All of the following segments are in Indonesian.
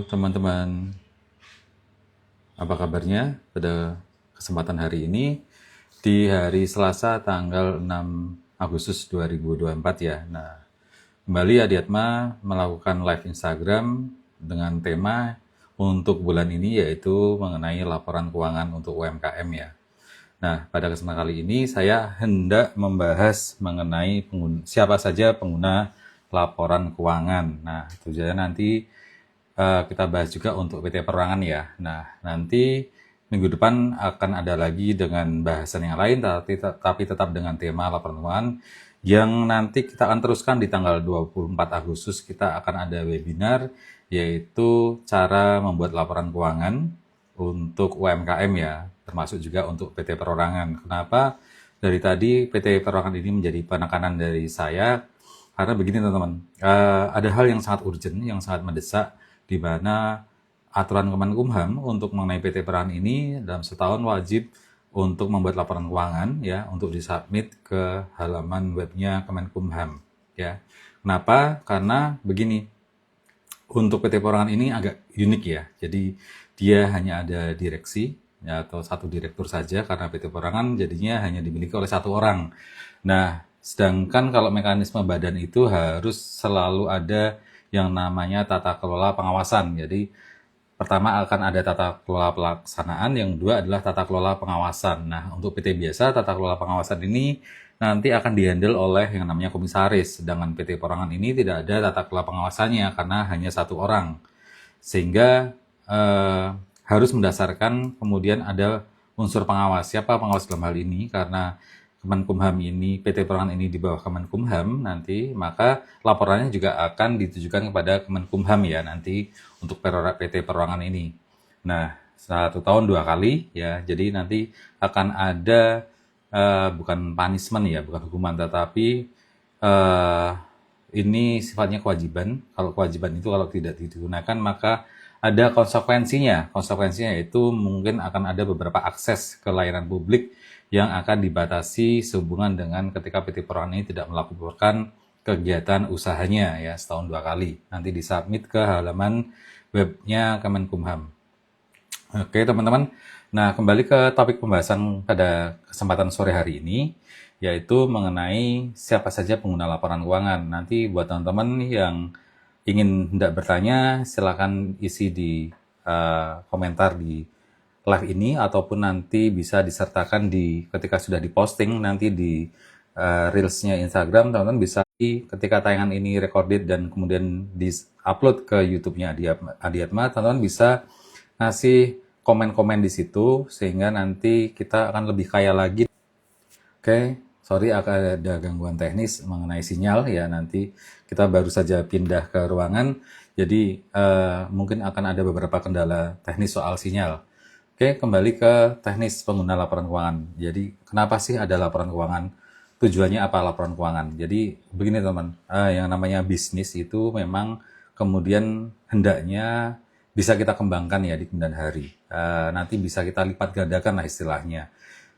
Teman-teman, apa kabarnya pada kesempatan hari ini di hari Selasa tanggal 6 Agustus 2024 ya. Nah, kembali Adiatma melakukan live Instagram dengan tema untuk bulan ini yaitu mengenai laporan keuangan untuk UMKM ya. Nah, pada kesempatan kali ini saya hendak membahas mengenai siapa saja pengguna laporan keuangan. Nah, tujuannya nanti kita bahas juga untuk PT Perorangan ya. Nah, nanti minggu depan akan ada lagi dengan bahasan yang lain, tapi tetap dengan tema laporan keuangan yang nanti kita akan teruskan di tanggal 24 Agustus. Kita akan ada webinar, yaitu cara membuat laporan keuangan untuk UMKM ya, termasuk juga untuk PT Perorangan. Kenapa? Dari tadi PT Perorangan ini menjadi penekanan dari saya, karena begini teman-teman, ada hal yang sangat urgent, yang sangat mendesak, di mana aturan Kemenkumham untuk mengenai PT Perorangan ini dalam setahun wajib untuk membuat laporan keuangan ya, untuk disubmit ke halaman webnya Kemenkumham ya. Kenapa? Karena begini, untuk PT Perorangan ini agak unik ya. Jadi dia hanya ada direksi ya, atau satu direktur saja, karena PT Perorangan jadinya hanya dimiliki oleh satu orang. Nah, sedangkan kalau mekanisme badan itu harus selalu ada yang namanya tata kelola pengawasan. Jadi pertama akan ada tata kelola pelaksanaan, yang kedua adalah tata kelola pengawasan. Nah, untuk PT biasa tata kelola pengawasan ini nanti akan dihandle oleh yang namanya komisaris. Sedangkan PT Perorangan ini tidak ada tata kelola pengawasannya karena hanya satu orang. Sehingga harus mendasarkan kemudian ada unsur pengawas. Siapa pengawas dalam hal ini? Karena Kemenkumham ini, PT Perorangan ini di bawah Kemenkumham nanti, maka laporannya juga akan ditujukan kepada Kemenkumham ya nanti untuk PT Perorangan ini. Nah, 1 tahun 2 kali ya, jadi nanti akan ada bukan punishment ya, bukan hukuman, tetapi ini sifatnya kewajiban. Kalau kewajiban itu kalau tidak digunakan maka ada konsekuensinya. Konsekuensinya yaitu mungkin akan ada beberapa akses ke layanan publik yang akan dibatasi sehubungan dengan ketika PT Perorangan ini tidak melakukan kegiatan usahanya ya, setahun 2 kali. Nanti disubmit ke halaman webnya Kemenkumham. Oke teman-teman, nah kembali ke topik pembahasan pada kesempatan sore hari ini, yaitu mengenai siapa saja pengguna laporan keuangan. Nanti buat teman-teman yang ingin hendak bertanya, silakan isi di komentar di live ini, ataupun nanti bisa disertakan di ketika sudah diposting nanti di reelsnya Instagram. Teman-teman bisa ketika tayangan ini recorded dan kemudian di-upload ke YouTube-nya Adiatma, teman-teman bisa ngasih komen-komen di situ sehingga nanti kita akan lebih kaya lagi. Oke, sorry akan ada gangguan teknis mengenai sinyal ya, nanti kita baru saja pindah ke ruangan, jadi mungkin akan ada beberapa kendala teknis soal sinyal. Oke, kembali ke teknis pengguna laporan keuangan. Jadi kenapa sih ada laporan keuangan? Tujuannya apa laporan keuangan? Jadi begini teman, yang namanya bisnis itu memang kemudian hendaknya bisa kita kembangkan ya di kemudian hari. Nanti bisa kita lipat gandakan lah istilahnya.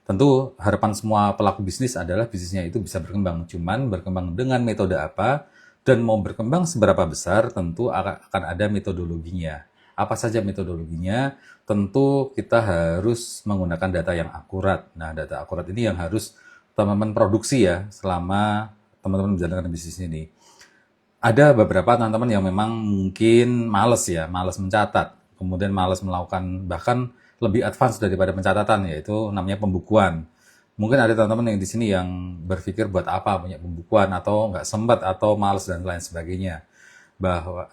Tentu harapan semua pelaku bisnis adalah bisnisnya itu bisa berkembang. Cuman berkembang dengan metode apa dan mau berkembang seberapa besar, tentu akan ada metodologinya. Apa saja metodologinya? Tentu kita harus menggunakan data yang akurat. Nah, data akurat ini yang harus teman-teman produksi ya selama teman-teman menjalankan bisnis ini. Ada beberapa teman-teman yang memang mungkin males ya, males mencatat, kemudian males melakukan bahkan lebih advance daripada pencatatan, yaitu namanya pembukuan. Mungkin ada teman-teman yang di sini yang berpikir buat apa punya pembukuan, atau nggak sempat, atau males dan lain sebagainya.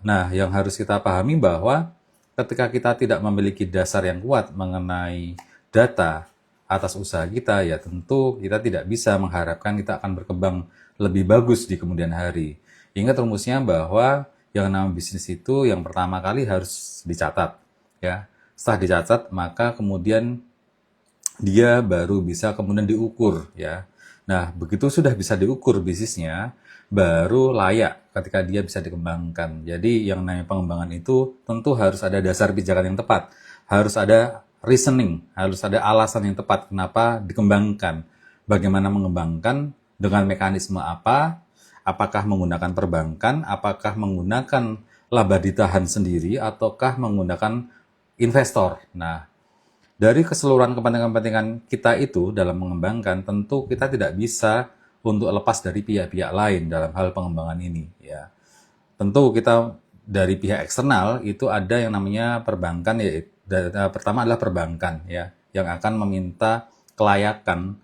Nah, yang harus kita pahami bahwa ketika kita tidak memiliki dasar yang kuat mengenai data atas usaha kita, ya tentu kita tidak bisa mengharapkan kita akan berkembang lebih bagus di kemudian hari. Ingat rumusnya bahwa yang namanya bisnis itu yang pertama kali harus dicatat ya. Setelah dicatat maka kemudian dia baru bisa kemudian diukur ya. Nah, begitu sudah bisa diukur bisnisnya, baru layak ketika dia bisa dikembangkan. Jadi yang namanya pengembangan itu tentu harus ada dasar pijakan yang tepat, harus ada reasoning, harus ada alasan yang tepat kenapa dikembangkan, bagaimana mengembangkan, dengan mekanisme apa, apakah menggunakan perbankan, apakah menggunakan laba ditahan sendiri ataukah menggunakan investor. Nah, dari keseluruhan kepentingan-kepentingan kita itu dalam mengembangkan, tentu kita tidak bisa untuk lepas dari pihak-pihak lain dalam hal pengembangan ini. Ya, tentu kita dari pihak eksternal itu ada yang namanya perbankan, ya. Pertama adalah perbankan, ya, yang akan meminta kelayakan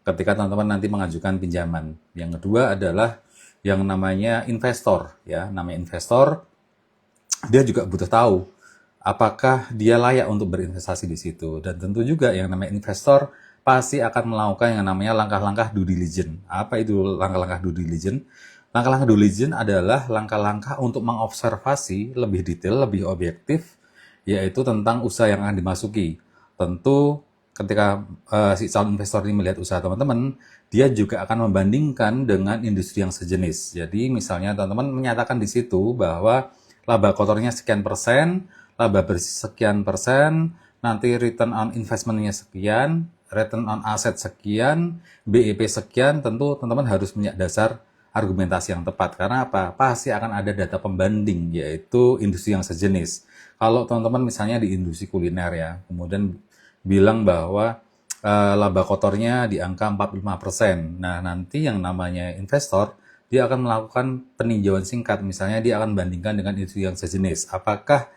ketika teman-teman nanti mengajukan pinjaman. Yang kedua adalah yang namanya investor, ya. Namanya investor, dia juga butuh tahu apakah dia layak untuk berinvestasi di situ. Dan tentu juga yang namanya investor pasti akan melakukan yang namanya langkah-langkah due diligence. Apa itu langkah-langkah due diligence? Langkah-langkah due diligence adalah langkah-langkah untuk mengobservasi lebih detail, lebih objektif, yaitu tentang usaha yang akan dimasuki. Tentu ketika si calon investor ini melihat usaha teman-teman, dia juga akan membandingkan dengan industri yang sejenis. Jadi misalnya teman-teman menyatakan di situ bahwa laba kotornya sekian persen, laba bersih sekian persen, nanti return on investment-nya sekian, return on asset sekian, BEP sekian, tentu teman-teman harus punya dasar argumentasi yang tepat. Karena apa? Pasti akan ada data pembanding, yaitu industri yang sejenis. Kalau teman-teman misalnya di industri kuliner, ya, kemudian bilang bahwa laba kotornya di angka 45%. Nah, nanti yang namanya investor, dia akan melakukan peninjauan singkat. Misalnya dia akan bandingkan dengan industri yang sejenis. Apakah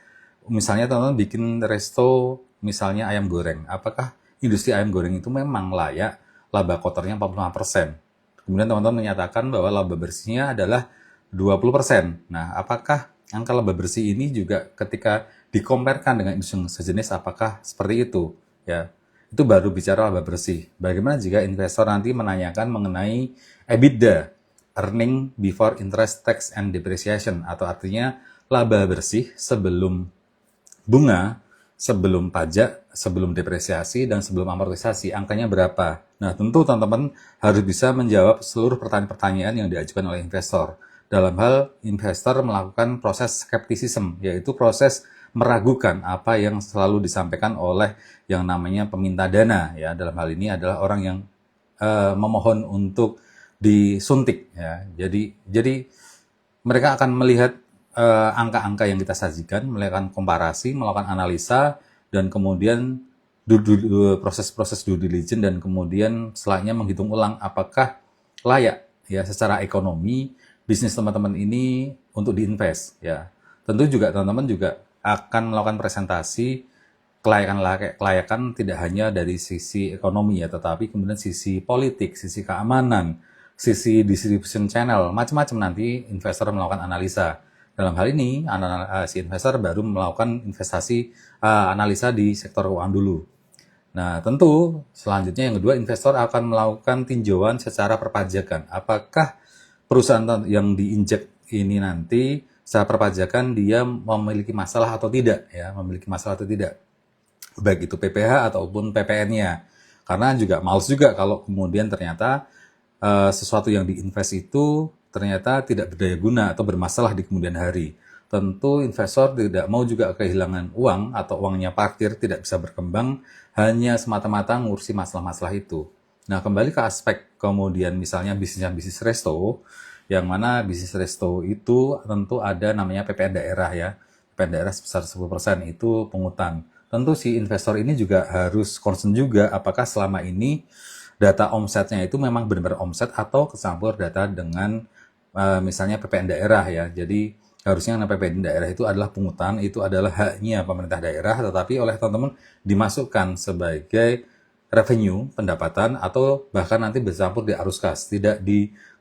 misalnya teman-teman bikin resto misalnya ayam goreng, apakah industri ayam goreng itu memang layak laba kotornya 45%? Kemudian teman-teman menyatakan bahwa laba bersihnya adalah 20%. Nah, apakah angka laba bersih ini juga ketika dikompetkan dengan industri yang sejenis, apakah seperti itu? Ya, itu baru bicara laba bersih. Bagaimana jika investor nanti menanyakan mengenai EBITDA, earning before interest, tax, and depreciation, atau artinya laba bersih sebelum bunga, sebelum pajak, sebelum depresiasi, dan sebelum amortisasi, angkanya berapa? Nah, tentu teman-teman harus bisa menjawab seluruh pertanyaan-pertanyaan yang diajukan oleh investor. Dalam hal investor melakukan proses skeptisism, yaitu proses meragukan apa yang selalu disampaikan oleh yang namanya peminta dana. Ya, dalam hal ini adalah orang yang memohon untuk disuntik. Ya, jadi mereka akan melihat angka-angka yang kita sajikan, melakukan komparasi, melakukan analisa, dan kemudian proses-proses due diligence, dan kemudian setelahnya menghitung ulang apakah layak ya secara ekonomi bisnis teman-teman ini untuk diinvest. Ya, tentu juga teman-teman juga akan melakukan presentasi kelayakan tidak hanya dari sisi ekonomi, ya, tetapi kemudian sisi politik, sisi keamanan, sisi distribution channel, macam-macam. Nanti investor melakukan analisa. Dalam hal ini, si investor baru melakukan investasi analisa di sektor keuangan dulu. Nah, tentu selanjutnya yang kedua, investor akan melakukan tinjauan secara perpajakan. Apakah perusahaan yang diinjek ini nanti secara perpajakan dia memiliki masalah atau tidak, ya, memiliki masalah atau tidak, baik itu PPh ataupun PPN-nya. Karena juga males juga kalau kemudian ternyata sesuatu yang diinvest itu ternyata tidak berdaya guna atau bermasalah di kemudian hari. Tentu investor tidak mau juga kehilangan uang atau uangnya parkir, tidak bisa berkembang hanya semata-mata ngurusi masalah-masalah itu. Nah, kembali ke aspek kemudian misalnya bisnis resto, yang mana bisnis resto itu tentu ada namanya PPN daerah, ya. PPN daerah sebesar 10% itu pungutan. Tentu si investor ini juga harus concern juga apakah selama ini data omsetnya itu memang benar-benar omset atau kecampur data dengan misalnya PPN daerah, ya. Jadi harusnya PPN daerah itu adalah pungutan, itu adalah haknya pemerintah daerah, tetapi oleh teman-teman dimasukkan sebagai revenue, pendapatan, atau bahkan nanti bercampur di arus kas, tidak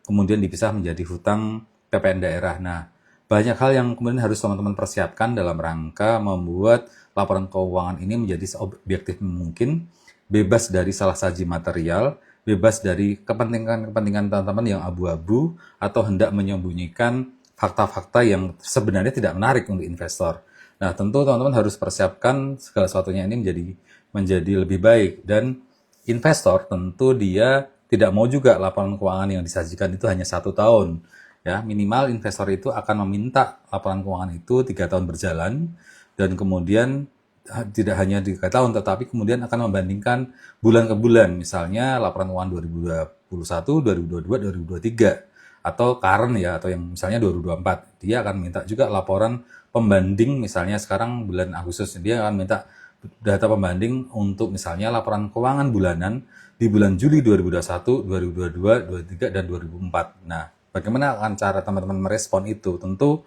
kemudian dipisah menjadi hutang PPN daerah. Nah, banyak hal yang kemudian harus teman-teman persiapkan dalam rangka membuat laporan keuangan ini menjadi seobjektif mungkin, bebas dari salah saji material, bebas dari kepentingan teman-teman yang abu-abu atau hendak menyembunyikan fakta-fakta yang sebenarnya tidak menarik untuk investor. Nah, tentu teman-teman harus persiapkan segala sesuatunya ini menjadi lebih baik, dan investor tentu dia tidak mau juga laporan keuangan yang disajikan itu hanya 1 tahun. Ya, minimal investor itu akan meminta laporan keuangan itu 3 tahun berjalan, dan kemudian tidak hanya 3 tahun, tetapi kemudian akan membandingkan bulan ke bulan, misalnya laporan keuangan 2021, 2022, 2023. atau current ya, atau yang misalnya 2024. Dia akan minta juga laporan pembanding, misalnya sekarang bulan Agustus, dia akan minta data pembanding untuk misalnya laporan keuangan bulanan di bulan Juli 2021, 2022, 2023, dan 2004. Nah, bagaimana akan cara teman-teman merespon itu? Tentu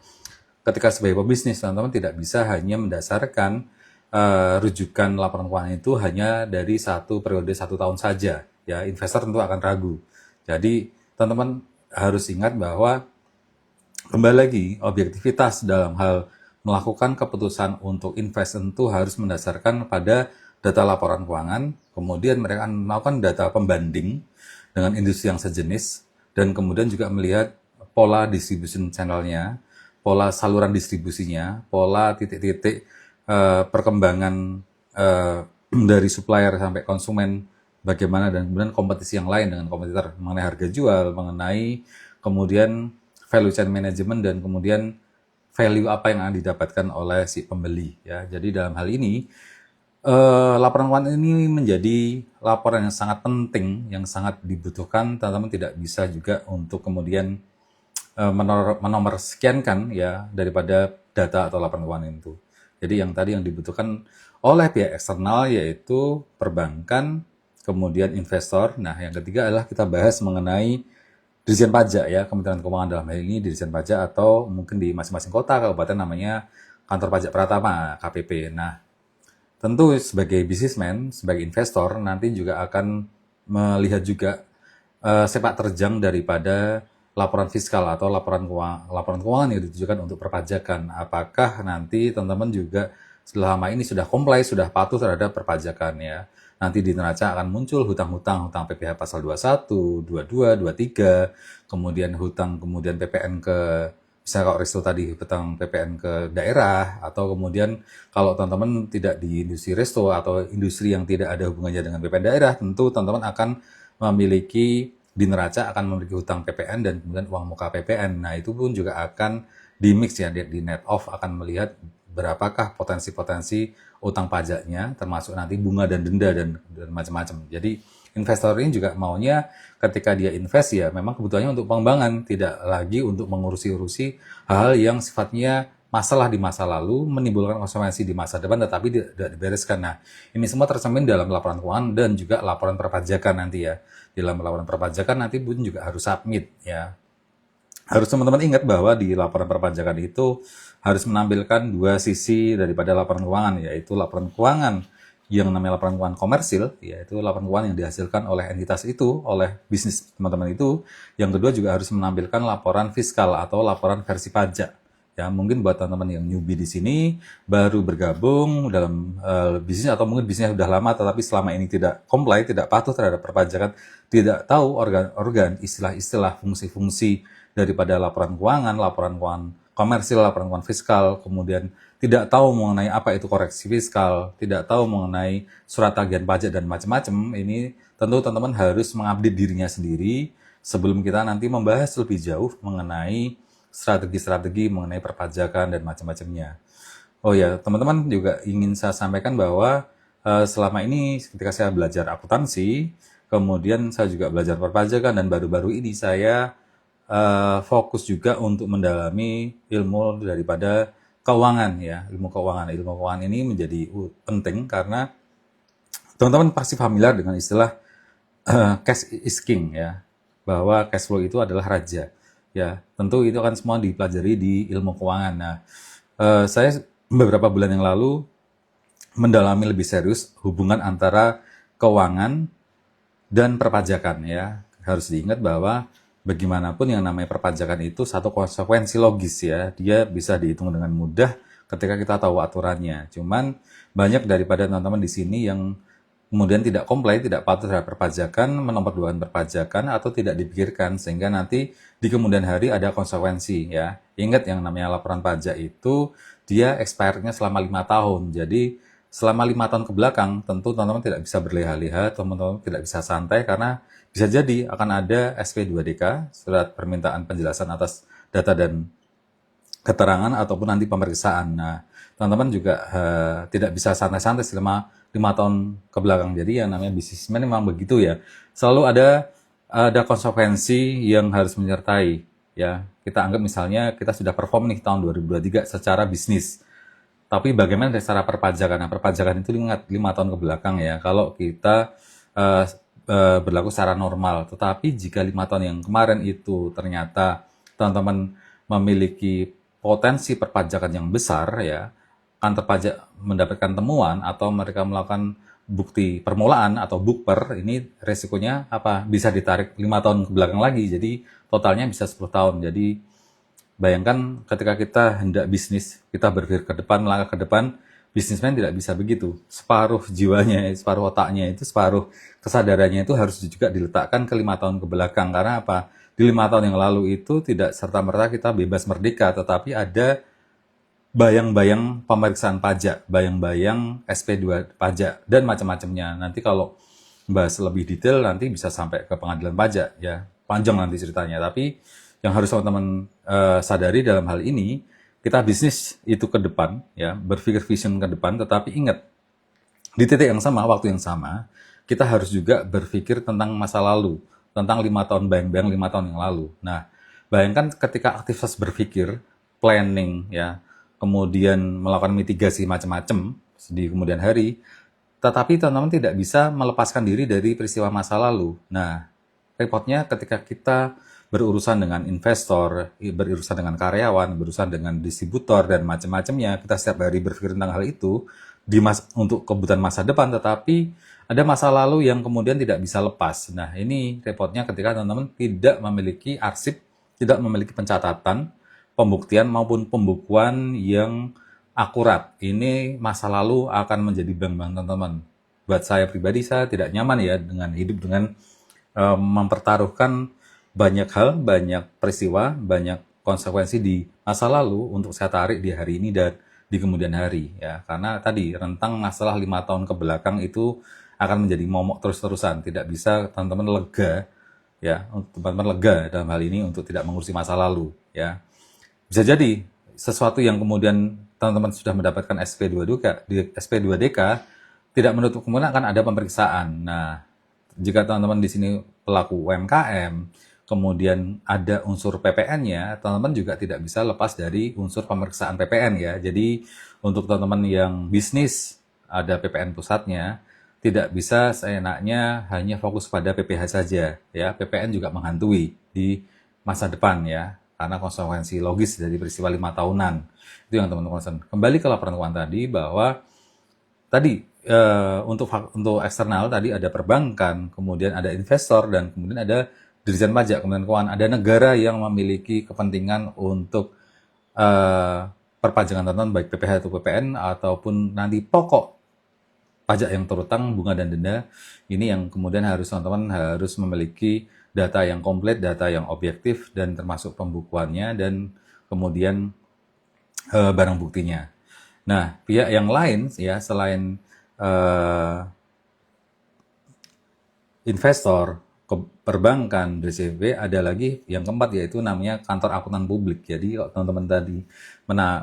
ketika sebagai pebisnis, teman-teman tidak bisa hanya mendasarkan rujukan laporan keuangan itu hanya dari satu periode 1 tahun saja. Ya, investor tentu akan ragu. Jadi, teman-teman harus ingat bahwa kembali lagi, objektivitas dalam hal melakukan keputusan untuk invest tentu harus mendasarkan pada data laporan keuangan, kemudian mereka akan melakukan data pembanding dengan industri yang sejenis, dan kemudian juga melihat pola distribution channel-nya, pola saluran distribusinya, pola titik-titik perkembangan dari supplier sampai konsumen, bagaimana, dan kemudian kompetisi yang lain dengan kompetitor mengenai harga jual, mengenai kemudian value chain management, dan kemudian value apa yang akan didapatkan oleh si pembeli ya. Jadi dalam hal ini laporan keuangan ini menjadi laporan yang sangat penting, yang sangat dibutuhkan. Teman-teman tidak bisa juga untuk kemudian menomorsekiankan ya daripada data atau laporan keuangan itu. Jadi yang tadi yang dibutuhkan oleh pihak eksternal yaitu perbankan, kemudian investor. Nah, yang ketiga adalah kita bahas mengenai Dirjen Pajak ya, Kementerian Keuangan dalam hal ini Dirjen Pajak, atau mungkin di masing-masing kota, kabupaten namanya Kantor Pajak Pratama, KPP. Nah, tentu sebagai businessman, sebagai investor, nanti juga akan melihat juga sepak terjang daripada laporan fiskal atau laporan keuangan yang ditujukan untuk perpajakan. Apakah nanti teman-teman juga selama ini sudah comply, sudah patuh terhadap perpajakan ya. Nanti di neraca akan muncul hutang PPh pasal 21, 22, 23, kemudian hutang, kemudian PPN ke, misalnya kalau resto tadi hutang PPN ke daerah, atau kemudian kalau teman-teman tidak di industri resto atau industri yang tidak ada hubungannya dengan PPN daerah, tentu teman-teman akan memiliki di neraca akan memiliki hutang PPN dan kemudian uang muka PPN. Nah, itu pun juga akan di mix ya, di net off, akan melihat berapakah potensi-potensi utang pajaknya, termasuk nanti bunga dan denda dan macam-macam. Jadi investor ini juga maunya ketika dia invest ya memang kebutuhannya untuk pengembangan, tidak lagi untuk mengurusi-urusi hal yang sifatnya masalah di masa lalu, menimbulkan konsekuensi di masa depan, tetapi tidak dibereskan. Nah, ini semua tercermin dalam laporan keuangan dan juga laporan perpajakan nanti ya. Di dalam laporan perpajakan nanti pun juga harus submit ya. Harus teman-teman ingat bahwa di laporan perpajakan itu harus menampilkan dua sisi daripada laporan keuangan, yaitu laporan keuangan yang namanya laporan keuangan komersil, yaitu laporan keuangan yang dihasilkan oleh entitas itu, oleh bisnis teman-teman itu. Yang kedua juga harus menampilkan laporan fiskal atau laporan versi pajak. Ya, mungkin buat teman-teman yang newbie di sini, baru bergabung dalam bisnis, atau mungkin bisnisnya sudah lama tetapi selama ini tidak comply, tidak patuh terhadap perpajakan, tidak tahu organ-organ, istilah-istilah, fungsi-fungsi daripada laporan keuangan komersil, laporan keuangan fiskal, kemudian tidak tahu mengenai apa itu koreksi fiskal, tidak tahu mengenai surat tagihan pajak dan macam-macam. Ini tentu teman-teman harus mengupdate dirinya sendiri sebelum kita nanti membahas lebih jauh mengenai strategi-strategi mengenai perpajakan dan macam-macamnya. Oh ya, teman-teman juga ingin saya sampaikan bahwa selama ini ketika saya belajar akuntansi, kemudian saya juga belajar perpajakan, dan baru-baru ini saya fokus juga untuk mendalami ilmu daripada keuangan ya, ilmu keuangan. Ilmu keuangan ini menjadi penting karena teman-teman pasti familiar dengan istilah cash is king ya, bahwa cash flow itu adalah raja. Ya, tentu itu akan semua dipelajari di ilmu keuangan. Nah, saya beberapa bulan yang lalu mendalami lebih serius hubungan antara keuangan dan perpajakan ya. Harus diingat bahwa bagaimanapun yang namanya perpajakan itu satu konsekuensi logis ya. Dia bisa dihitung dengan mudah ketika kita tahu aturannya. Cuman banyak daripada teman-teman di sini yang kemudian tidak comply, tidak patuh terhadap perpajakan, menomorduakan perpajakan, atau tidak dipikirkan, sehingga nanti di kemudian hari ada konsekuensi ya. Ingat yang namanya laporan pajak itu dia expirednya selama 5 tahun. Jadi selama 5 tahun ke belakang tentu teman-teman tidak bisa berleha-leha, teman-teman tidak bisa santai, karena bisa jadi akan ada SP2DK, surat permintaan penjelasan atas data dan keterangan, ataupun nanti pemeriksaan. Nah, teman-teman juga tidak bisa santai-santai selama 5 tahun ke belakang. Jadi yang namanya bisnismen memang begitu ya. Selalu ada konsekuensi yang harus menyertai ya. Kita anggap misalnya kita sudah perform nih tahun 2023 secara bisnis. Tapi bagaimana dari secara perpajakan? Nah, perpajakan itu 5 tahun ke belakang ya. Kalau kita eh, berlaku secara normal. Tetapi jika 5 tahun yang kemarin itu ternyata teman-teman memiliki potensi perpajakan yang besar ya, kantor pajak mendapatkan temuan atau mereka melakukan bukti permulaan atau bukper, ini resikonya apa? Bisa ditarik 5 tahun ke belakang lagi. Jadi totalnya bisa 10 tahun. Jadi bayangkan ketika kita hendak bisnis, kita berpikir ke depan, melangkah ke depan, bisnismen tidak bisa begitu. Separuh jiwanya, separuh otaknya itu, separuh kesadarannya itu harus juga diletakkan ke 5 tahun ke belakang. Karena apa? Di 5 tahun yang lalu itu tidak serta-merta kita bebas merdeka, tetapi ada bayang-bayang pemeriksaan pajak, bayang-bayang SP2 pajak, dan macam-macamnya. Nanti kalau bahas lebih detail, nanti bisa sampai ke pengadilan pajak, ya. Panjang nanti ceritanya. Tapi yang harus teman-teman sadari dalam hal ini, kita bisnis itu ke depan, ya, berpikir vision ke depan, tetapi ingat, di titik yang sama, waktu yang sama, kita harus juga berpikir tentang masa lalu, tentang 5 tahun, bayang-bayang 5 tahun yang lalu. Nah, bayangkan ketika aktivitas berpikir, planning, ya, kemudian melakukan mitigasi macam-macam di kemudian hari, tetapi teman-teman tidak bisa melepaskan diri dari peristiwa masa lalu. Nah, repotnya ketika kita berurusan dengan investor, berurusan dengan karyawan, berurusan dengan distributor, dan macam-macamnya, kita setiap hari berpikir tentang hal itu, untuk kebutuhan masa depan, tetapi ada masa lalu yang kemudian tidak bisa lepas. Nah, ini repotnya ketika teman-teman tidak memiliki arsip, tidak memiliki pencatatan, pembuktian maupun pembukuan yang akurat. Ini masa lalu akan menjadi beban teman-teman. Buat saya pribadi, saya tidak nyaman ya dengan hidup dengan mempertaruhkan banyak hal, banyak peristiwa, banyak konsekuensi di masa lalu untuk saya tarik di hari ini dan di kemudian hari ya, karena tadi rentang masalah 5 tahun ke belakang itu akan menjadi momok terus-terusan, tidak bisa teman-teman lega ya, untuk teman-teman lega dalam hal ini untuk tidak mengurusi masa lalu ya. Bisa jadi sesuatu yang kemudian teman-teman sudah mendapatkan SP2DK tidak menutup kemungkinan akan ada pemeriksaan. Nah, jika teman-teman di sini pelaku UMKM, kemudian ada unsur PPN-nya, teman-teman juga tidak bisa lepas dari unsur pemeriksaan PPN ya. Jadi untuk teman-teman yang bisnis ada PPN pusatnya, tidak bisa seenaknya hanya fokus pada PPH saja ya. PPN juga menghantui di masa depan ya, karena konsekuensi logis dari peristiwa 5 tahunan. Itu yang teman-teman concern. Kembali ke laporan keuangan tadi bahwa tadi untuk eksternal tadi ada perbankan, kemudian ada investor, dan kemudian ada Dirjen Pajak, Kementerian Keuangan. Ada negara yang memiliki kepentingan untuk perpajakan teman-teman, baik PPh atau PPN, ataupun nanti pokok pajak yang terutang, bunga dan denda. Ini yang kemudian teman-teman harus memiliki data yang komplit, data yang objektif, dan termasuk pembukuannya, dan kemudian barang buktinya. Nah, pihak yang lain ya selain investor, perbankan, BCB, ada lagi yang keempat yaitu namanya kantor akuntan publik. Jadi kalau teman-teman tadi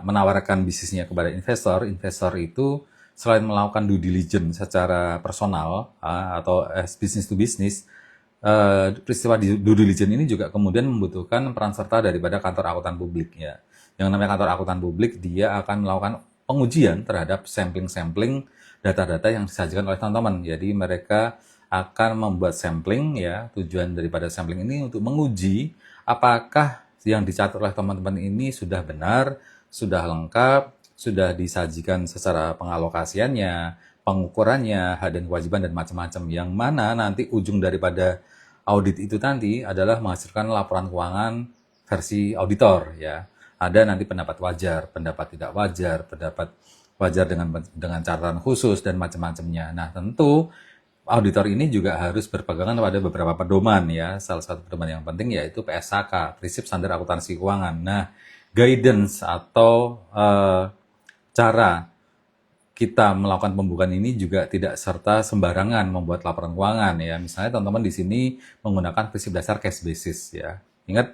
menawarkan bisnisnya kepada investor, investor itu selain melakukan due diligence secara personal atau business to business, peristiwa due diligence ini juga kemudian membutuhkan peran serta daripada kantor akuntan publik ya. Yang namanya kantor akuntan publik, dia akan melakukan pengujian terhadap sampling-sampling data-data yang disajikan oleh teman-teman. Jadi mereka akan membuat sampling ya, tujuan daripada sampling ini untuk menguji apakah yang dicatat oleh teman-teman ini sudah benar, sudah lengkap, sudah disajikan secara pengalokasiannya, pengukurannya, hak dan kewajiban dan macam-macam. Yang mana nanti ujung daripada audit itu nanti adalah menghasilkan laporan keuangan versi auditor ya. Ada nanti pendapat wajar, pendapat tidak wajar, pendapat wajar dengan catatan khusus dan macam-macamnya. Nah, tentu auditor ini juga harus berpegangan pada beberapa pedoman ya. Salah satu pedoman yang penting yaitu PSAK, Prinsip Standar Akuntansi Keuangan. Nah, guidance atau cara kita melakukan pembukuan ini juga tidak serta sembarangan membuat laporan keuangan ya. Misalnya teman-teman di sini menggunakan prinsip dasar cash basis ya. Ingat,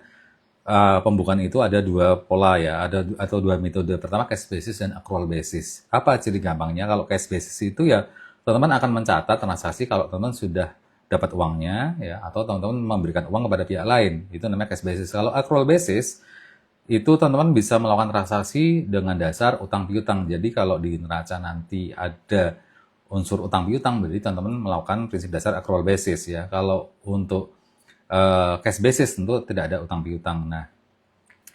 pembukuan itu ada dua pola ya, atau dua metode. Pertama cash basis dan accrual basis. Apa ciri gampangnya? Kalau cash basis itu ya teman-teman akan mencatat transaksi kalau teman-teman sudah dapat uangnya, ya, atau teman-teman memberikan uang kepada pihak lain. Itu namanya cash basis. Kalau accrual basis, itu teman-teman bisa melakukan transaksi dengan dasar utang piutang. Jadi kalau di neraca nanti ada unsur utang piutang, berarti teman-teman melakukan prinsip dasar accrual basis, ya. Kalau untuk cash basis tentu tidak ada utang piutang. Nah,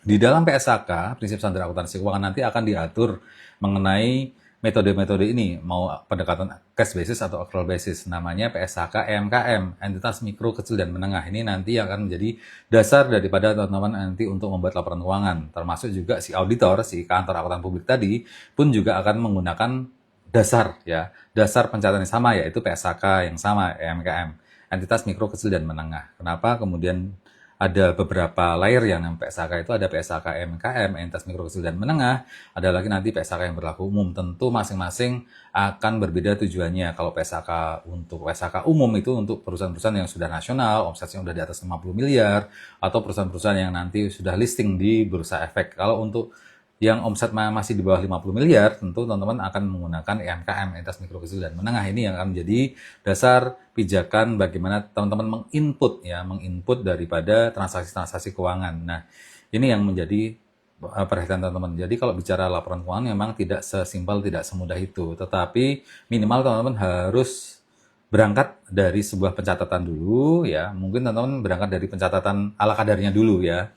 di dalam PSAK, prinsip standar akuntansi keuangan, nanti akan diatur mengenai metode-metode ini, mau pendekatan cash basis atau accrual basis. Namanya PSAK EMKM, entitas mikro, kecil, dan menengah. Ini nanti akan menjadi dasar daripada teman-teman nanti untuk membuat laporan keuangan. Termasuk juga si auditor, si kantor akuntan publik tadi, pun juga akan menggunakan dasar, ya, dasar pencatatan yang sama, yaitu PSAK yang sama, EMKM, entitas mikro, kecil, dan menengah. Kenapa kemudian ada beberapa layer yang PSAK itu ada PSAK MKM, entitas mikro, kecil, dan menengah, ada lagi nanti PSAK yang berlaku umum. Tentu masing-masing akan berbeda tujuannya. Kalau PSAK untuk PSAK umum itu untuk perusahaan-perusahaan yang sudah nasional, omsetnya sudah di atas 50 miliar, atau perusahaan-perusahaan yang nanti sudah listing di Bursa Efek. Kalau untuk yang omset masih di bawah 50 miliar, tentu teman-teman akan menggunakan EMKM, entitas mikro, kecil, dan menengah. Ini yang akan menjadi dasar pijakan bagaimana teman-teman menginput daripada transaksi-transaksi keuangan. Nah, ini yang menjadi perhatian teman-teman. Jadi kalau bicara laporan keuangan memang tidak sesimpel, tidak semudah itu. Tetapi minimal teman-teman harus berangkat dari sebuah pencatatan dulu, ya. Mungkin teman-teman berangkat dari pencatatan ala kadarnya dulu, ya.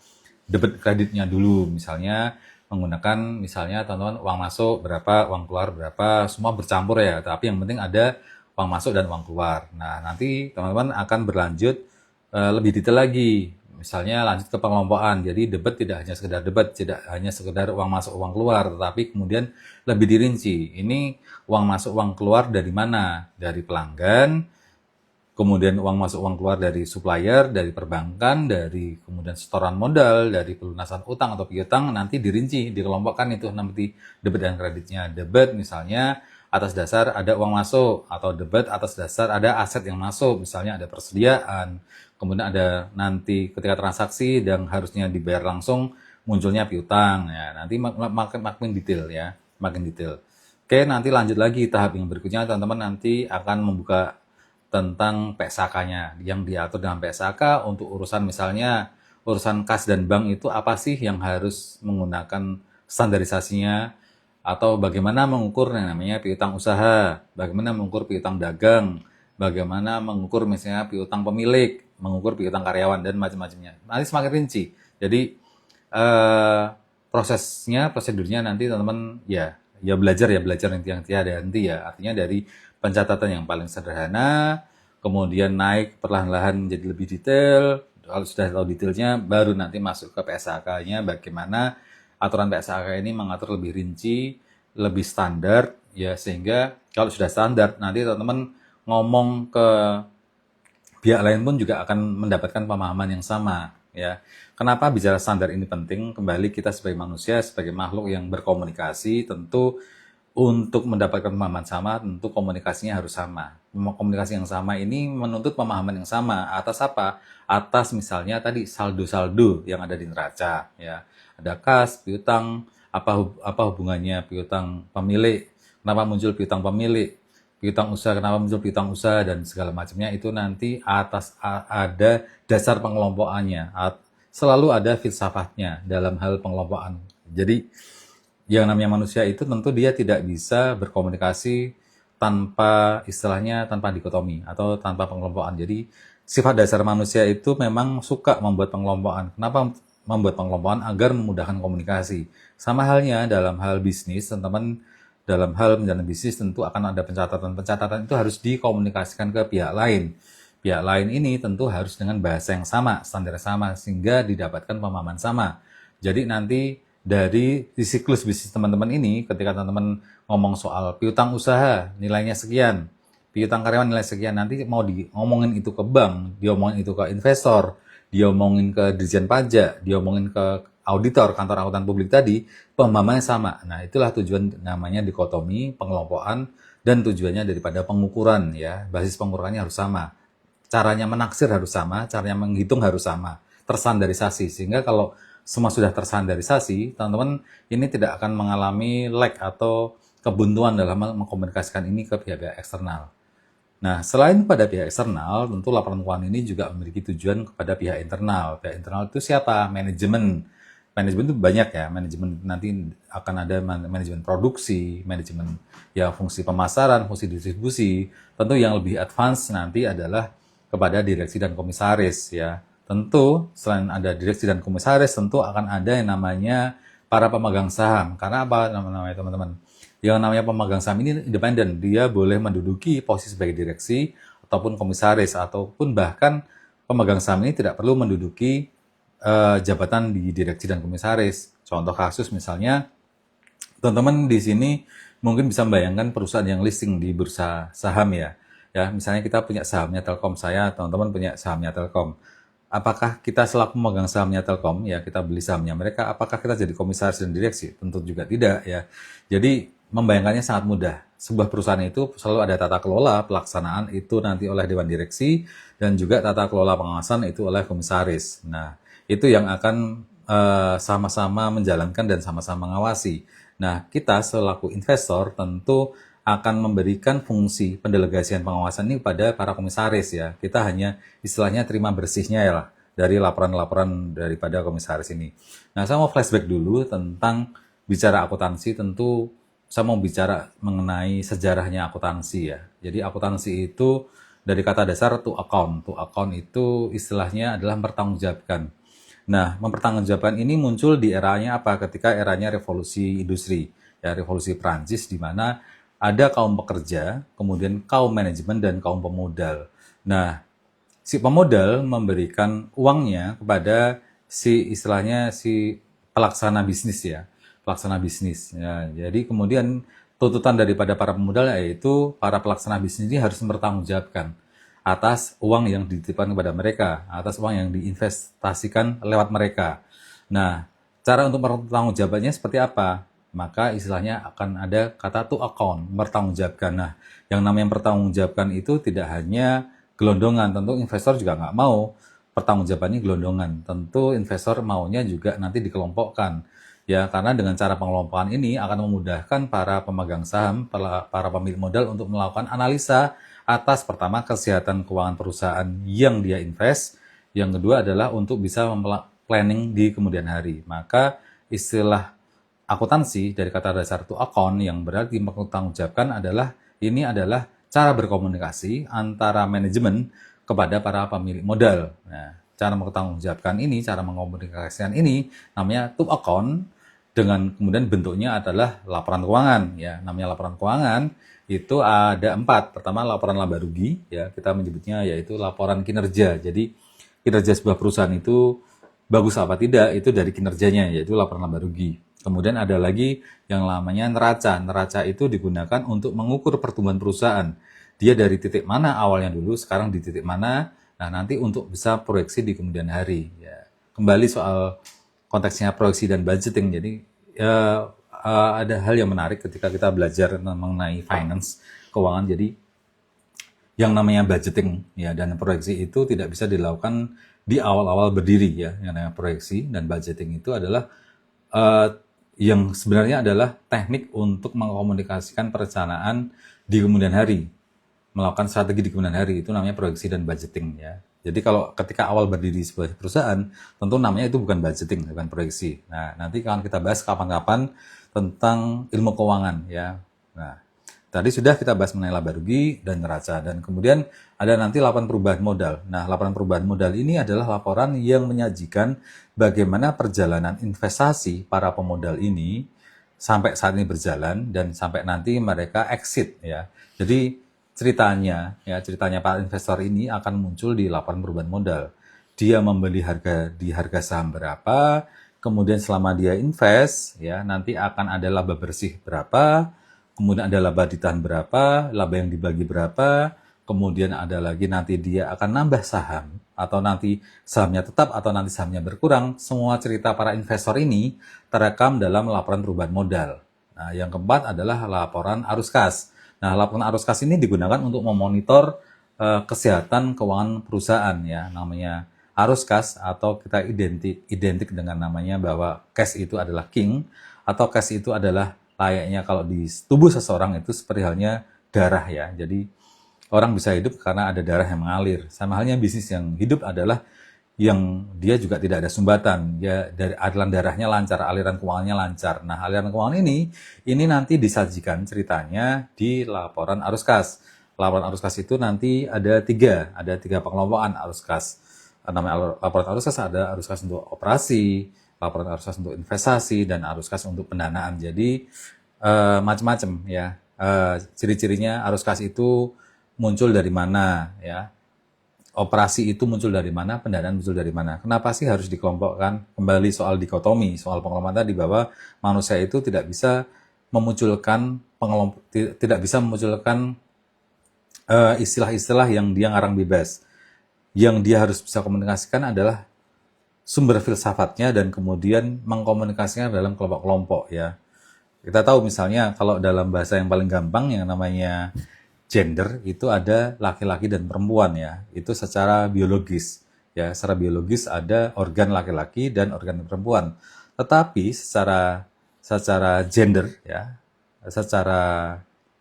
Debit kreditnya dulu, misalnya menggunakan teman-teman uang masuk berapa, uang keluar berapa, semua bercampur, ya. Tapi yang penting ada uang masuk dan uang keluar. Nah, nanti teman-teman akan berlanjut lebih detail lagi. Misalnya lanjut ke pengelompokan. Jadi debit tidak hanya sekedar debit, tidak hanya sekedar uang masuk, uang keluar, tetapi kemudian lebih dirinci. Ini uang masuk, uang keluar dari mana? Dari pelanggan, kemudian uang masuk, uang keluar dari supplier, dari perbankan, dari kemudian setoran modal, dari pelunasan utang atau piutang, nanti dirinci, dikelompokkan itu nanti debit dan kreditnya. Debit misalnya atas dasar ada uang masuk, atau debit atas dasar ada aset yang masuk, misalnya ada persediaan, kemudian ada nanti ketika transaksi dan harusnya dibayar langsung, munculnya piutang, ya. Nanti makin detail, ya, makin detail. Oke, nanti lanjut lagi tahap yang berikutnya, teman-teman nanti akan membuka tentang PSAK-nya yang diatur dengan PSAK untuk urusan misalnya urusan kas dan bank itu apa sih yang harus menggunakan standarisasinya, atau bagaimana mengukur yang namanya piutang usaha, bagaimana mengukur piutang dagang, bagaimana mengukur misalnya piutang pemilik, mengukur piutang karyawan, dan macam-macamnya. Nanti semakin rinci. Jadi prosedurnya nanti teman-teman ya belajar yang tiada henti, ya. Artinya dari pencatatan yang paling sederhana, kemudian naik perlahan-lahan menjadi lebih detail. Kalau sudah tahu detailnya, baru nanti masuk ke PSAK-nya, bagaimana aturan PSAK ini mengatur lebih rinci, lebih standar, ya, sehingga kalau sudah standar, nanti teman-teman ngomong ke pihak lain pun juga akan mendapatkan pemahaman yang sama, ya. Kenapa bicara standar ini penting? Kembali kita sebagai manusia, sebagai makhluk yang berkomunikasi, tentu untuk mendapatkan pemahaman sama, tentu komunikasinya harus sama. Komunikasi yang sama ini menuntut pemahaman yang sama. Atas apa? Atas misalnya tadi saldo-saldo yang ada di neraca, ya. Ada kas, piutang, apa hubungannya piutang pemilik, kenapa muncul piutang pemilik, piutang usaha, kenapa muncul piutang usaha, dan segala macamnya itu nanti ada dasar pengelompokannya. Selalu ada filsafatnya dalam hal pengelompokan. Jadi yang namanya manusia itu tentu dia tidak bisa berkomunikasi tanpa dikotomi atau tanpa pengelompokan. Jadi sifat dasar manusia itu memang suka membuat pengelompokan. Kenapa membuat pengelompokan? Agar memudahkan komunikasi. Sama halnya dalam hal bisnis, teman-teman, dalam hal menjalani bisnis tentu akan ada pencatatan. Pencatatan itu harus dikomunikasikan ke pihak lain. Pihak lain ini tentu harus dengan bahasa yang sama, standar sama, sehingga didapatkan pemahaman sama. Jadi nanti dari siklus bisnis teman-teman ini, ketika teman-teman ngomong soal piutang usaha nilainya sekian, piutang karyawan nilai sekian, nanti mau diomongin itu ke bank, diomongin itu ke investor, diomongin ke Dirjen Pajak, diomongin ke auditor, kantor akuntan publik tadi, pemahamannya sama. Nah, itulah tujuan namanya dikotomi, pengelompokan, dan tujuannya daripada pengukuran, ya. Basis pengukurannya harus sama. Caranya menaksir harus sama, caranya menghitung harus sama, terstandarisasi. Sehingga kalau semua sudah terstandarisasi, teman-teman ini tidak akan mengalami lag atau kebuntuan dalam mengkomunikasikan ini ke pihak-pihak eksternal. Nah, selain pada pihak eksternal, tentu laporan keuangan ini juga memiliki tujuan kepada pihak internal. Pihak internal itu siapa? Manajemen. Manajemen itu banyak ya. Manajemen nanti akan ada manajemen produksi, manajemen ya fungsi pemasaran, fungsi distribusi. Tentu yang lebih advance nanti adalah kepada direksi dan komisaris ya. Tentu selain ada direksi dan komisaris, tentu akan ada yang namanya para pemegang saham. Karena apa namanya teman-teman? Yang namanya pemegang saham ini independen, dia boleh menduduki posisi sebagai direksi ataupun komisaris, ataupun bahkan pemegang saham ini tidak perlu menduduki jabatan di direksi dan komisaris. Contoh kasus misalnya, teman-teman di sini mungkin bisa membayangkan perusahaan yang listing di bursa saham ya. Ya, misalnya kita punya sahamnya Telkom, saya, teman-teman punya sahamnya Telkom. Apakah kita selaku pemegang sahamnya Telkom, ya kita beli sahamnya mereka, apakah kita jadi komisaris dan direksi? Tentu juga tidak ya. Jadi membayangkannya sangat mudah. Sebuah perusahaan itu selalu ada tata kelola, pelaksanaan itu nanti oleh dewan direksi, dan juga tata kelola pengawasan itu oleh komisaris. Nah, itu yang akan sama-sama menjalankan dan sama-sama mengawasi. Nah, kita selaku investor tentu akan memberikan fungsi pendelegasian pengawasan ini pada para komisaris ya. Kita hanya istilahnya terima bersihnya ya lah dari laporan-laporan daripada komisaris ini. Nah, saya mau flashback dulu tentang bicara akuntansi. Tentu saya mau bicara mengenai sejarahnya akuntansi ya. Jadi akuntansi itu dari kata dasar to account. To account itu istilahnya adalah mempertanggungjawabkan. Nah, mempertanggungjawabkan ini muncul di eranya apa? Ketika eranya revolusi industri, ya revolusi Prancis, di mana ada kaum pekerja, kemudian kaum manajemen dan kaum pemodal. Nah, si pemodal memberikan uangnya kepada si istilahnya si pelaksana bisnis ya, pelaksana bisnis. Ya, jadi kemudian tuntutan daripada para pemodal yaitu para pelaksana bisnis ini harus mempertanggungjawabkan atas uang yang dititipkan kepada mereka, atas uang yang diinvestasikan lewat mereka. Nah, cara untuk mempertanggungjawabannya seperti apa? Maka istilahnya akan ada kata to account, mempertanggungjawabkan. Nah, yang namanya mempertanggungjawabkan itu tidak hanya gelondongan, tentu investor juga nggak mau pertanggungjawabannya gelondongan. Tentu investor maunya juga nanti dikelompokkan. Ya, karena dengan cara pengelompokan ini akan memudahkan para pemegang saham, para pemilik modal untuk melakukan analisa atas pertama kesehatan keuangan perusahaan yang dia invest, yang kedua adalah untuk bisa planning di kemudian hari. Maka istilah akuntansi dari kata dasar to account yang berarti mempertanggungjawabkan adalah ini adalah cara berkomunikasi antara manajemen kepada para pemilik modal. Nah, cara mempertanggungjawabkan ini, cara mengkomunikasikan ini namanya to account, dengan kemudian bentuknya adalah laporan keuangan ya. Namanya laporan keuangan itu ada 4. Pertama laporan laba rugi ya, kita menyebutnya yaitu laporan kinerja. Jadi kinerja sebuah perusahaan itu bagus apa tidak itu dari kinerjanya, yaitu laporan laba rugi. Kemudian ada lagi yang namanya neraca. Neraca itu digunakan untuk mengukur pertumbuhan perusahaan. Dia dari titik mana awalnya dulu, sekarang di titik mana. Nah, nanti untuk bisa proyeksi di kemudian hari. Ya. Kembali soal konteksnya proyeksi dan budgeting. Jadi ada hal yang menarik ketika kita belajar mengenai finance, keuangan. Jadi yang namanya budgeting ya dan proyeksi itu tidak bisa dilakukan di awal-awal berdiri ya. Yang namanya proyeksi dan budgeting itu adalah yang sebenarnya adalah teknik untuk mengkomunikasikan perencanaan di kemudian hari. Melakukan strategi di kemudian hari itu namanya proyeksi dan budgeting ya. Jadi kalau ketika awal berdiri sebuah perusahaan, tentu namanya itu bukan budgeting, bukan proyeksi. Nah, nanti akan kita bahas kapan-kapan tentang ilmu keuangan ya. Nah, tadi sudah kita bahas mengenai laba rugi dan neraca, dan kemudian ada nanti laporan perubahan modal. Nah, laporan perubahan modal ini adalah laporan yang menyajikan bagaimana perjalanan investasi para pemodal ini sampai saat ini berjalan dan sampai nanti mereka exit ya. Jadi ceritanya para investor ini akan muncul di laporan perubahan modal. Dia membeli di harga saham berapa, kemudian selama dia invest ya nanti akan ada laba bersih berapa, kemudian ada laba ditahan berapa, laba yang dibagi berapa, kemudian ada lagi nanti dia akan nambah saham atau nanti sahamnya tetap atau nanti sahamnya berkurang. Semua cerita para investor ini terekam dalam laporan perubahan modal. Nah, yang keempat adalah laporan arus kas. Nah, laporan arus kas ini digunakan untuk memonitor kesehatan keuangan perusahaan ya, namanya arus kas, atau kita identik dengan namanya bahwa cash itu adalah king, atau cash itu adalah layaknya kalau di tubuh seseorang itu seperti halnya darah ya. Jadi Orang bisa hidup karena ada darah yang mengalir. Sama halnya bisnis yang hidup adalah yang dia juga tidak ada sumbatan. Ya, dari aliran darahnya lancar, aliran keuangannya lancar. Nah, aliran keuangan ini nanti disajikan ceritanya di laporan arus kas. Laporan arus kas itu nanti ada tiga pengelompokan arus kas. Namanya laporan arus kas, ada arus kas untuk operasi, laporan arus kas untuk investasi, dan arus kas untuk pendanaan. Jadi macam-macam ya. Ciri-cirinya arus kas itu muncul dari mana ya, operasi itu muncul dari mana, pendanaan muncul dari mana. Kenapa sih harus dikelompokkan? Kembali soal dikotomi, soal pengelompokan tadi, bahwa manusia itu tidak bisa memunculkan tidak bisa memunculkan istilah-istilah yang dia ngarang bebas. Yang dia harus bisa komunikasikan adalah sumber filsafatnya dan kemudian mengkomunikasikan dalam kelompok-kelompok ya. Kita tahu misalnya kalau dalam bahasa yang paling gampang yang namanya gender itu ada laki-laki dan perempuan ya. Itu secara biologis ya, secara biologis ada organ laki-laki dan organ perempuan. Tetapi secara gender ya, secara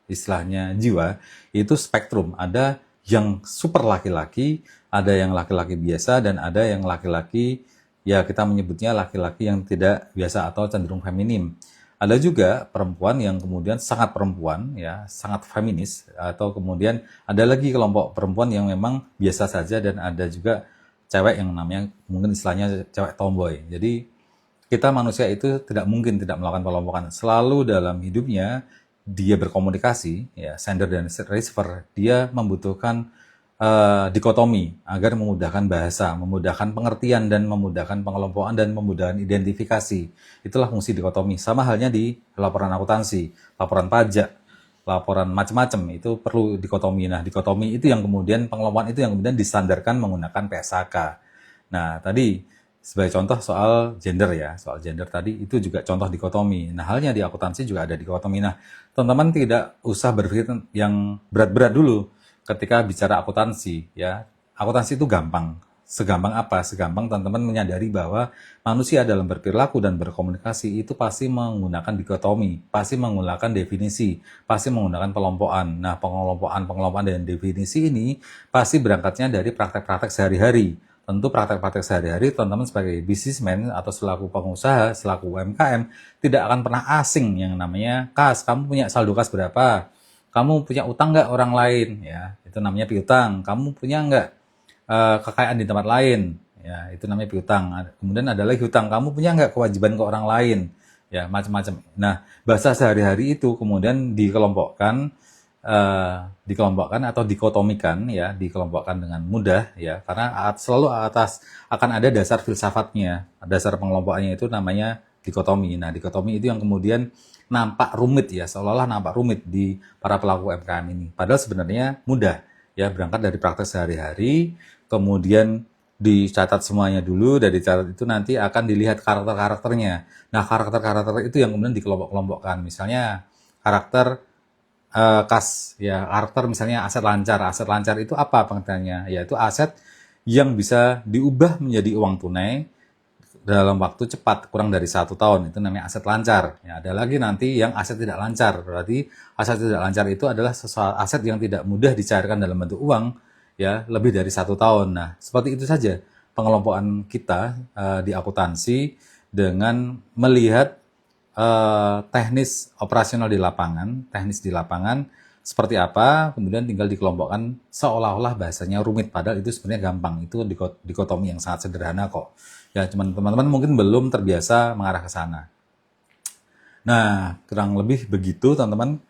istilahnya jiwa itu spektrum, ada yang super laki-laki, ada yang laki-laki biasa, dan ada yang laki-laki ya kita menyebutnya laki-laki yang tidak biasa atau cenderung feminim. Ada juga perempuan yang kemudian sangat perempuan ya, sangat feminis, atau kemudian ada lagi kelompok perempuan yang memang biasa saja, dan ada juga cewek yang namanya mungkin istilahnya cewek tomboy. Jadi kita manusia itu tidak mungkin tidak melakukan pelompokan. Selalu dalam hidupnya dia berkomunikasi ya, sender dan receiver, dia membutuhkan dikotomi agar memudahkan bahasa, memudahkan pengertian, dan memudahkan pengelompokan, dan memudahkan identifikasi. Itulah fungsi dikotomi. Sama halnya di laporan akuntansi, laporan pajak, laporan macam-macam itu perlu dikotomi. Nah, dikotomi itu yang kemudian pengelompokan itu yang kemudian distandarkan menggunakan PSAK. Nah, tadi sebagai contoh soal gender ya, soal gender tadi itu juga contoh dikotomi. Nah, halnya di akuntansi juga ada dikotomi. Nah, teman-teman tidak usah berpikir yang berat-berat dulu ketika bicara akuntansi ya. Akuntansi itu gampang. Segampang apa? Segampang teman-teman menyadari bahwa manusia dalam berperilaku dan berkomunikasi itu pasti menggunakan dikotomi, pasti menggunakan definisi, pasti menggunakan pelompokan. Nah, pengelompokan dan definisi ini pasti berangkatnya dari praktek-praktek sehari-hari. Tentu praktek-praktek sehari-hari teman-teman sebagai businessman atau selaku pengusaha, selaku UMKM tidak akan pernah asing yang namanya kas. Kamu punya saldo kas berapa? Kamu punya utang nggak orang lain ya, itu namanya piutang. Kamu punya nggak kekayaan di tempat lain ya, itu namanya piutang. Kemudian ada lagi hutang, kamu punya nggak kewajiban ke orang lain ya, macam-macam. Nah, bahasa sehari-hari itu kemudian dikelompokkan atau dikotomikan ya, dikelompokkan dengan mudah ya, karena selalu akan ada dasar filsafatnya, dasar pengelompokannya itu namanya dikotomi. Nah, dikotomi itu yang kemudian nampak rumit ya, seolah-olah nampak rumit di para pelaku UMKM ini. Padahal sebenarnya mudah ya, berangkat dari praktek sehari-hari, kemudian dicatat semuanya dulu, dari catat itu nanti akan dilihat karakter-karakternya. Nah, karakter-karakter itu yang kemudian dikelompok-kelompokkan. Misalnya karakter kas ya, karakter misalnya aset lancar. Aset lancar itu apa pengertiannya? Yaitu aset yang bisa diubah menjadi uang tunai dalam waktu cepat, kurang dari 1 tahun, itu namanya aset lancar. Ya, ada lagi nanti yang aset tidak lancar. Berarti aset tidak lancar itu adalah sesuatu aset yang tidak mudah dicairkan dalam bentuk uang ya, lebih dari 1 tahun. Nah, seperti itu saja pengelompokan kita di akuntansi dengan melihat teknis operasional di lapangan, teknis di lapangan seperti apa, kemudian tinggal dikelompokkan seolah-olah bahasanya rumit, padahal itu sebenarnya gampang. Itu dikotomi yang sangat sederhana kok. Ya, cuman teman-teman mungkin belum terbiasa mengarah ke sana. Nah, kurang lebih begitu teman-teman.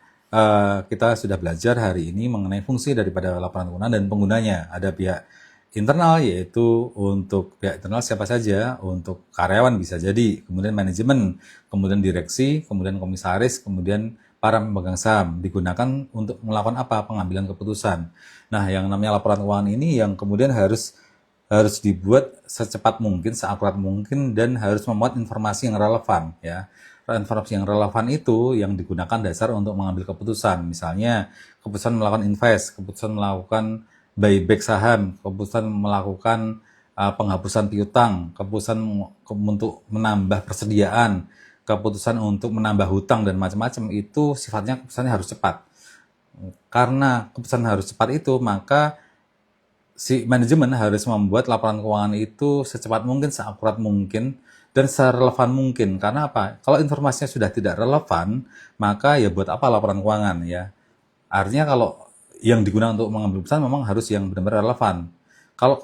Kita sudah belajar hari ini mengenai fungsi daripada laporan keuangan dan penggunanya. Ada pihak internal, yaitu untuk pihak internal siapa saja, untuk karyawan bisa jadi, kemudian manajemen, kemudian direksi, kemudian komisaris, kemudian para pemegang saham, digunakan untuk melakukan apa? Pengambilan keputusan. Nah, yang namanya laporan keuangan ini yang kemudian harus dibuat secepat mungkin, seakurat mungkin, dan harus memuat informasi yang relevan ya. Informasi yang relevan itu yang digunakan dasar untuk mengambil keputusan. Misalnya keputusan melakukan invest, keputusan melakukan buyback saham, keputusan melakukan penghapusan piutang, keputusan untuk menambah persediaan, keputusan untuk menambah hutang, dan macam-macam. Itu sifatnya keputusannya harus cepat. Karena keputusan harus cepat itu, maka si manajemen harus membuat laporan keuangan itu secepat mungkin, seakurat mungkin, dan serelevan mungkin. Karena apa? Kalau informasinya sudah tidak relevan, maka ya buat apa laporan keuangan ya? Artinya kalau yang digunakan untuk mengambil keputusan memang harus yang benar-benar relevan. Kalau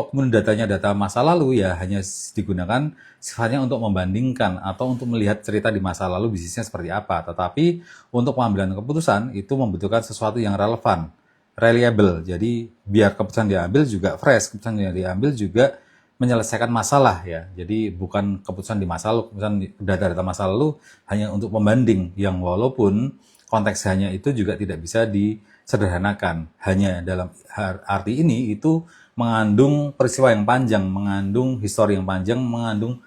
kemudian datanya data masa lalu ya hanya digunakan sifatnya untuk membandingkan atau untuk melihat cerita di masa lalu bisnisnya seperti apa. Tetapi untuk pengambilan keputusan itu membutuhkan sesuatu yang relevan, reliable. Jadi biar keputusan diambil juga fresh, keputusan yang diambil juga menyelesaikan masalah ya. Jadi bukan keputusan di masa lalu, keputusan data-data masa lalu hanya untuk pembanding yang walaupun konteks hanya itu juga tidak bisa disederhanakan. Hanya dalam arti ini itu mengandung peristiwa yang panjang, mengandung histori yang panjang, mengandung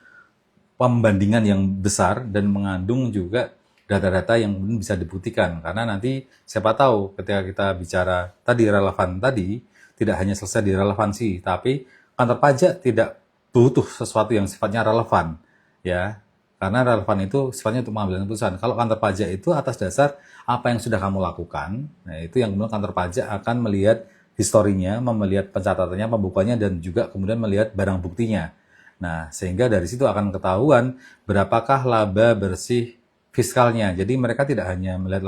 pembandingan yang besar, dan mengandung juga data-data yang bisa dibuktikan. Karena nanti siapa tahu ketika kita bicara tadi relevan tadi, tidak hanya selesai di relevansi, tapi kantor pajak tidak butuh sesuatu yang sifatnya relevan. Ya, karena relevan itu sifatnya untuk mengambil keputusan. Kalau kantor pajak itu atas dasar apa yang sudah kamu lakukan, nah itu yang kemudian kantor pajak akan melihat historinya, melihat pencatatannya, pembukuannya, dan juga kemudian melihat barang buktinya. Nah, sehingga dari situ akan ketahuan berapakah laba bersih fiskalnya. Jadi mereka tidak hanya melihat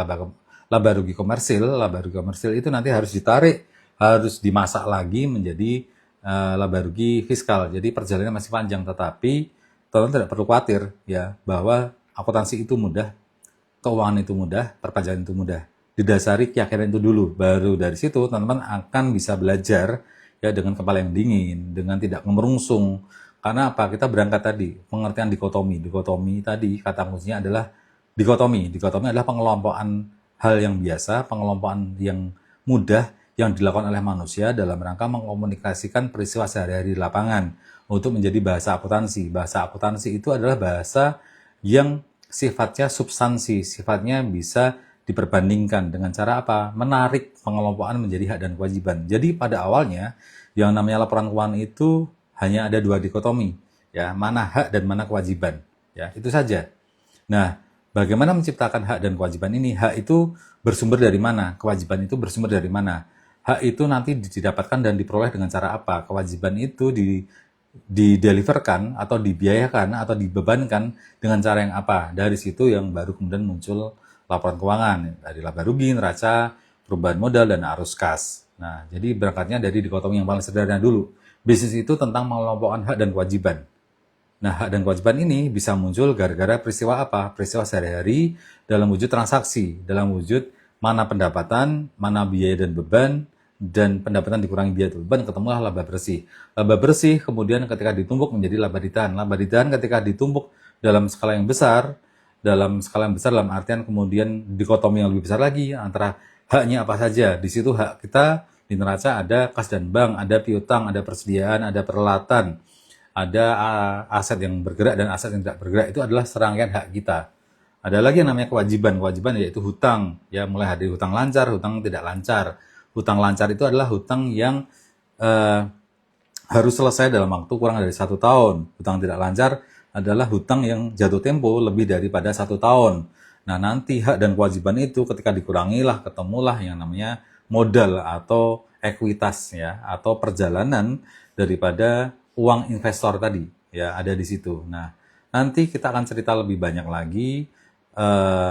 laba rugi komersil itu nanti harus ditarik, harus dimasak lagi menjadi laba rugi fiskal. Jadi perjalanannya masih panjang, tetapi teman-teman tidak perlu khawatir ya bahwa akuntansi itu mudah, keuangan itu mudah, perpajakan itu mudah. Didasari keyakinan itu dulu, baru dari situ teman-teman akan bisa belajar ya dengan kepala yang dingin, dengan tidak gemerungsung. Karena apa? Kita berangkat tadi, pengertian dikotomi. Dikotomi tadi kata kuncinya adalah dikotomi. Dikotomi adalah pengelompokan hal yang biasa, pengelompokan yang mudah yang dilakukan oleh manusia dalam rangka mengkomunikasikan peristiwa sehari-hari di lapangan untuk menjadi bahasa akuntansi. Bahasa akuntansi itu adalah bahasa yang sifatnya substansi, sifatnya bisa diperbandingkan dengan cara apa? Menarik pengelompokan menjadi hak dan kewajiban. Jadi pada awalnya yang namanya laporan keuangan itu hanya ada dua dikotomi, ya, mana hak dan mana kewajiban, ya, itu saja. Nah, bagaimana menciptakan hak dan kewajiban ini? Hak itu bersumber dari mana? Kewajiban itu bersumber dari mana? Hak itu nanti didapatkan dan diperoleh dengan cara apa? Kewajiban itu dideliverkan atau dibiayakan atau dibebankan dengan cara yang apa? Dari situ yang baru kemudian muncul laporan keuangan dari laba rugi, neraca, perubahan modal, dan arus kas. Nah, jadi berangkatnya dari dikotomi yang paling sederhana dulu. Bisnis itu tentang mengelompokkan hak dan kewajiban. Nah, hak dan kewajiban ini bisa muncul gara-gara peristiwa apa? Peristiwa sehari-hari dalam wujud transaksi, dalam wujud mana pendapatan, mana biaya dan beban, dan pendapatan dikurangi biaya dan beban, ketemulah laba bersih. Laba bersih kemudian ketika ditumpuk menjadi laba ditahan. Laba ditahan ketika ditumpuk dalam skala yang besar, dalam artian kemudian dikotomi yang lebih besar lagi antara haknya apa saja. Di situ hak kita di neraca ada kas dan bank, ada piutang, ada persediaan, ada peralatan, ada aset yang bergerak dan aset yang tidak bergerak. Itu adalah serangkaian hak kita. Ada lagi yang namanya kewajiban. Kewajiban yaitu hutang, ya, mulai dari hutang lancar, hutang tidak lancar. Hutang lancar itu adalah hutang yang harus selesai dalam waktu kurang dari 1 tahun. Hutang tidak lancar adalah hutang yang jatuh tempo lebih daripada 1 tahun. Nah, nanti hak dan kewajiban itu ketika dikurangilah, ketemulah yang namanya modal atau ekuitas, ya, atau perjalanan daripada uang investor tadi, ya, ada di situ. Nah, nanti kita akan cerita lebih banyak lagi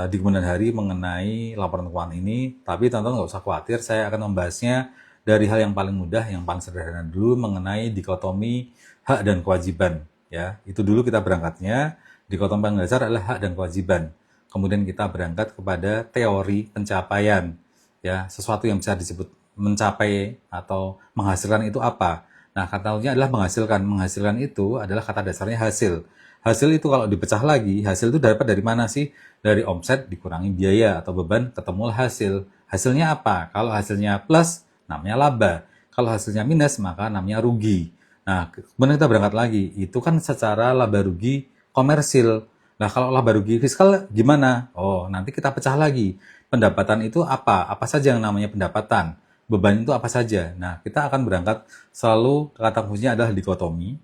di kemudian hari mengenai laporan keuangan ini. Tapi teman-teman nggak usah khawatir, saya akan membahasnya dari hal yang paling mudah, yang paling sederhana dulu, mengenai dikotomi hak dan kewajiban. Ya, itu dulu kita berangkatnya. Dikotomi paling dasar adalah hak dan kewajiban. Kemudian kita berangkat kepada teori pencapaian. Ya, sesuatu yang bisa disebut mencapai atau menghasilkan itu apa? Nah, kata kuncinya adalah menghasilkan. Menghasilkan itu adalah kata dasarnya hasil. Hasil itu kalau dipecah lagi, hasil itu dapat dari mana sih? Dari omset dikurangi biaya atau beban, ketemulah hasil. Hasilnya apa? Kalau hasilnya plus, namanya laba. Kalau hasilnya minus, maka namanya rugi. Nah, kemudian kita berangkat lagi. Itu kan secara laba rugi komersil. Nah, kalau laba rugi fiskal gimana? Oh, nanti kita pecah lagi. Pendapatan itu apa? Apa saja yang namanya pendapatan? Beban itu apa saja? Nah, kita akan berangkat selalu kata kuncinya adalah dikotomi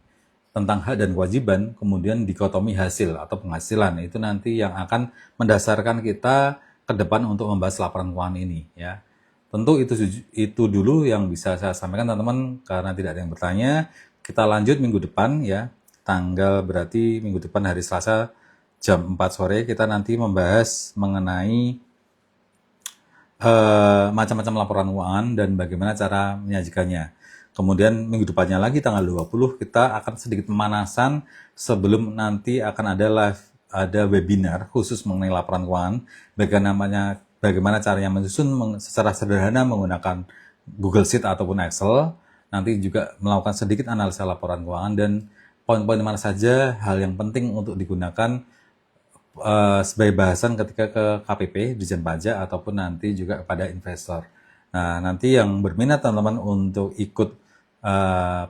tentang hak dan kewajiban, kemudian dikotomi hasil atau penghasilan. Itu nanti yang akan mendasarkan kita ke depan untuk membahas laporan keuangan ini ya. Tentu itu dulu yang bisa saya sampaikan teman-teman, karena tidak ada yang bertanya. Kita lanjut minggu depan ya. Tanggal berarti minggu depan hari Selasa jam 4 sore kita nanti membahas mengenai macam-macam laporan keuangan dan bagaimana cara menyajikannya. Kemudian minggu depannya lagi tanggal 20 kita akan sedikit pemanasan sebelum nanti akan ada webinar khusus mengenai laporan keuangan, bagaimana caranya menyusun secara sederhana menggunakan Google Sheet ataupun Excel. Nanti juga melakukan sedikit analisa laporan keuangan dan poin-poin mana saja hal yang penting untuk digunakan sebagai bahasan ketika ke KPP, Dirjen Pajak, ataupun nanti juga kepada investor. Nah, nanti yang berminat teman-teman untuk ikut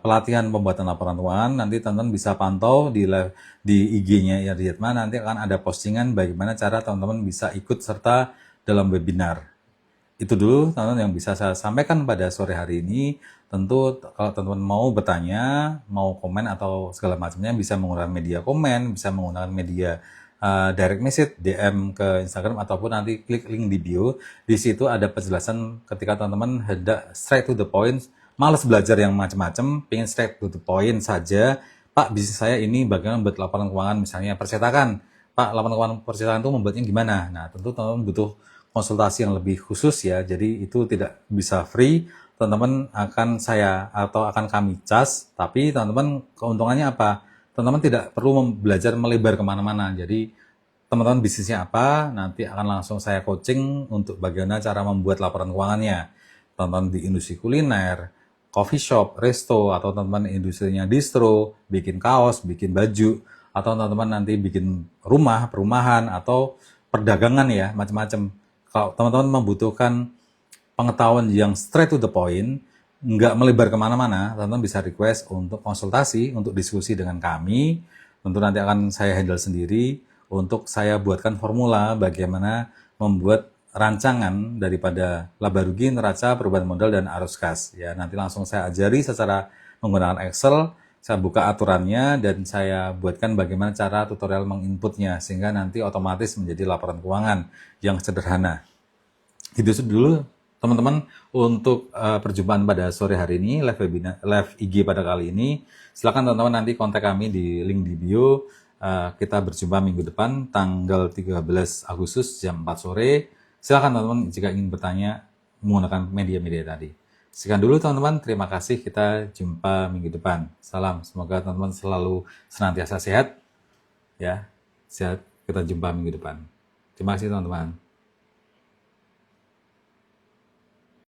pelatihan pembuatan laporan keuangan, nanti teman-teman bisa pantau di IG-nya Irdiatma, nanti akan ada postingan bagaimana cara teman-teman bisa ikut serta dalam webinar. Itu dulu teman-teman yang bisa saya sampaikan pada sore hari ini. Tentu kalau teman-teman mau bertanya, mau komen atau segala macamnya, bisa menggunakan media komen, bisa menggunakan media direct message, DM ke Instagram, ataupun nanti klik link di bio. Di situ ada penjelasan ketika teman-teman hendak straight to the point, malas belajar yang macam-macam, pengen straight to the point saja. Pak, bisnis saya ini bagaimana membuat laporan keuangan, misalnya percetakan. Pak, laporan keuangan percetakan itu membuatnya gimana? Nah, tentu teman-teman butuh konsultasi yang lebih khusus ya, jadi itu tidak bisa free. Teman-teman akan kami cas, tapi teman-teman keuntungannya apa? Teman-teman tidak perlu belajar melebar kemana-mana. Jadi teman-teman bisnisnya apa, nanti akan langsung saya coaching untuk bagaimana cara membuat laporan keuangannya. Teman-teman di industri kuliner, coffee shop, resto, atau teman-teman industrinya distro, bikin kaos, bikin baju, atau teman-teman nanti bikin perumahan, atau perdagangan ya, macam-macam. Kalau teman-teman membutuhkan pengetahuan yang straight to the point, nggak melebar kemana-mana, teman-teman bisa request untuk konsultasi, untuk diskusi dengan kami. Tentu nanti akan saya handle sendiri untuk saya buatkan formula bagaimana membuat rancangan daripada laba rugi, neraca, perubahan modal, dan arus kas. Ya, nanti langsung saya ajari secara menggunakan Excel, saya buka aturannya, dan saya buatkan bagaimana cara tutorial menginputnya, sehingga nanti otomatis menjadi laporan keuangan yang sederhana. Itu dulu teman-teman untuk perjumpaan pada sore hari ini, live IG pada kali ini. Silakan teman-teman nanti kontak kami di link di bio. Kita berjumpa minggu depan tanggal 13 Agustus jam 4 sore. Silakan teman-teman jika ingin bertanya menggunakan media-media tadi. Sekian dulu teman-teman, terima kasih, kita jumpa minggu depan. Salam, semoga teman-teman selalu senantiasa sehat. Ya, sehat, kita jumpa minggu depan. Terima kasih teman-teman.